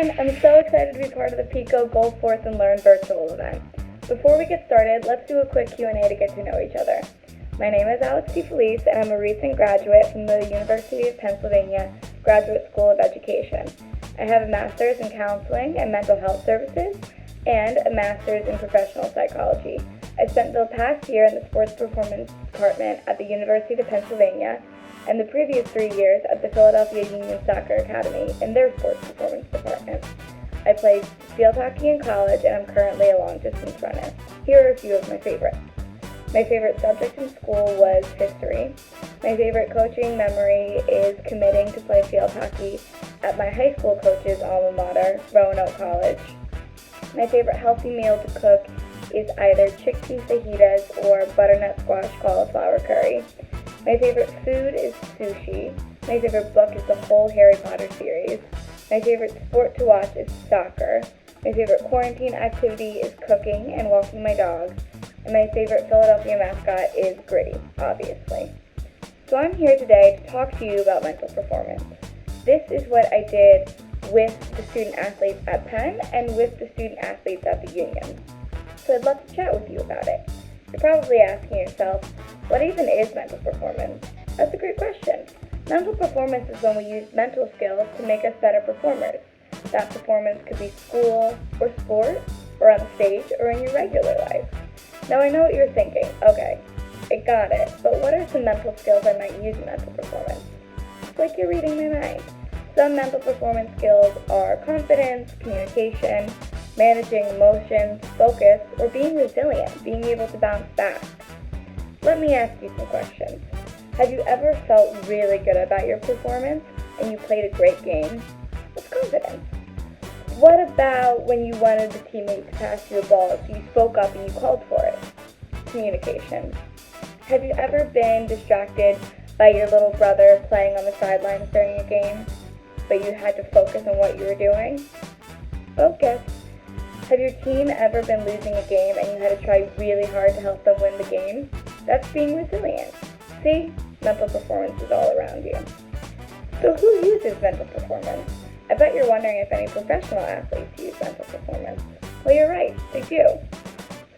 everyone, I'm so excited to be part of the PECO Go Forth and Learn virtual event. Before we get started, let's do a quick Q&A to get to know each other. My name is Alexandra Difelice, and I'm a recent graduate from the University of Pennsylvania Graduate School of Education. I have a master's in counseling and mental health services and a master's in professional psychology. I spent the past year in the sports performance department at the University of Pennsylvania and the previous 3 years at the Philadelphia Union Soccer Academy in their sports performance department. I played field hockey in college, and I'm currently a long-distance runner. Here are a few of my favorites. My favorite subject in school was history. My favorite coaching memory is committing to play field hockey at my high school coach's alma mater, Roanoke College. My favorite healthy meal to cook is either chickpea fajitas or butternut squash cauliflower curry. My favorite food is sushi. My favorite book is the whole Harry Potter series. My favorite sport to watch is soccer. My favorite quarantine activity is cooking and walking my dogs. And my favorite Philadelphia mascot is Gritty, obviously. So I'm here today to talk to you about mental performance. This is what I did with the student athletes at Penn and with the student athletes at the Union. So I'd love to chat with you about it. You're probably asking yourself, what even is mental performance? That's a great question. Mental performance is when we use mental skills to make us better performers. That performance could be school or sport or on stage or in your regular life. Now I know what you're thinking. Okay, I got it, but what are some mental skills I might use in mental performance? It's like you're reading my mind. Some mental performance skills are confidence, communication, managing emotions, focus, or being resilient, being able to bounce back. Let me ask you some questions. Have you ever felt really good about your performance and you played a great game? What's confidence? What about when you wanted the teammate to pass you a ball, so you spoke up and you called for it? Communication. Have you ever been distracted by your little brother playing on the sidelines during a game, but you had to focus on what you were doing? Focus. Have your team ever been losing a game and you had to try really hard to help them win the game? That's being resilient. See? Mental performance is all around you. So who uses mental performance? I bet you're wondering if any professional athletes use mental performance. Well, you're right, they do.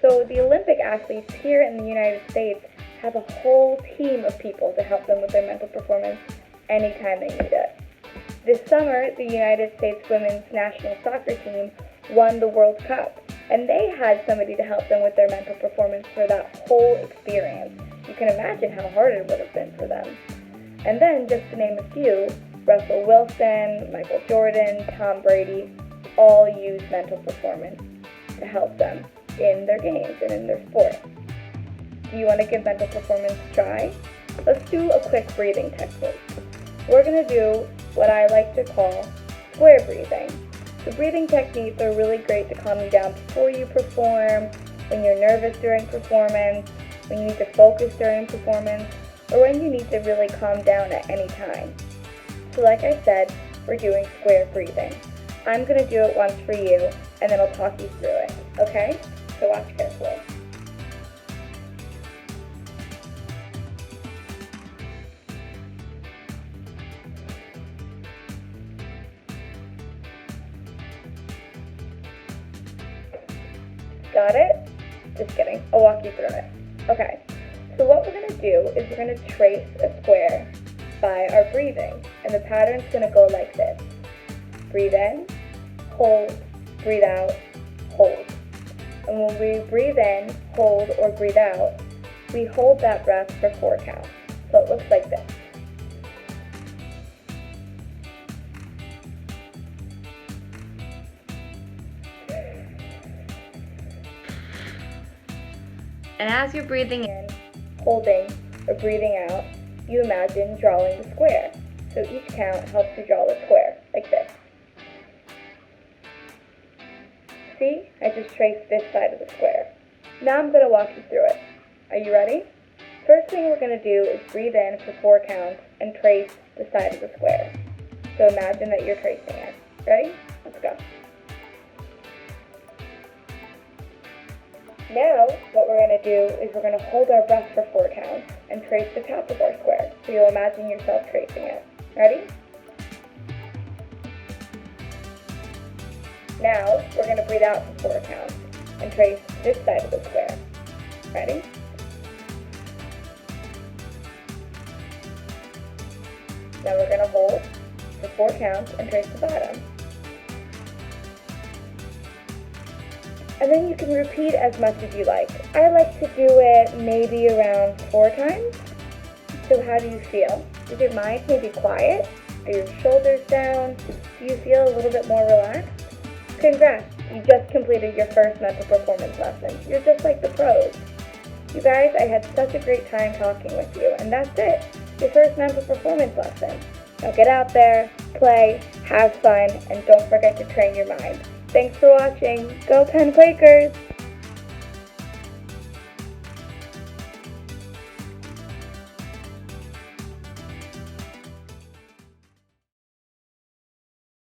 So the Olympic athletes here in the United States have a whole team of people to help them with their mental performance anytime they need it. This summer, the United States women's national soccer team won the World Cup, and they had somebody to help them with their mental performance for that whole experience. You can imagine how hard it would have been for them. And then, just to name a few, Russell Wilson, Michael Jordan, Tom Brady, all use mental performance to help them in their games and in their sport. Do you want to give mental performance a try? Let's do a quick breathing technique. We're going to do what I like to call square breathing. The breathing techniques are really great to calm you down before you perform, when you're nervous during performance, when you need to focus during performance, or when you need to really calm down at any time. So like I said, we're doing square breathing. I'm going to do it once for you, and then I'll talk you through it, okay? So watch carefully. Got it? Just kidding. I'll walk you through it. Okay, so what we're going to do is we're going to trace a square by our breathing, and the pattern's going to go like this. Breathe in, hold, breathe out, hold. And when we breathe in, hold, or breathe out, we hold that breath for 4 counts. So it looks like this. And as you're breathing in, holding, or breathing out, you imagine drawing the square. So each count helps you draw the square, like this. See? I just traced this side of the square. Now I'm going to walk you through it. Are you ready? First thing we're going to do is breathe in for 4 counts and trace the side of the square. So imagine that you're tracing it. Ready? Let's go. Now, what we're going to do is we're going to hold our breath for 4 counts and trace the top of our square. So you'll imagine yourself tracing it. Ready? Now, we're going to breathe out for 4 counts and trace this side of the square. Ready? Now we're going to hold for 4 counts and trace the bottom. And then you can repeat as much as you like. I like to do it maybe around 4 times. So how do you feel? Is your mind maybe quiet? Are your shoulders down? Do you feel a little bit more relaxed? Congrats! You just completed your first mental performance lesson. You're just like the pros. You guys, I had such a great time talking with you, and that's it. Your first mental performance lesson. Now get out there, play, have fun, and don't forget to train your mind. Thanks for watching. Go Penn Quakers!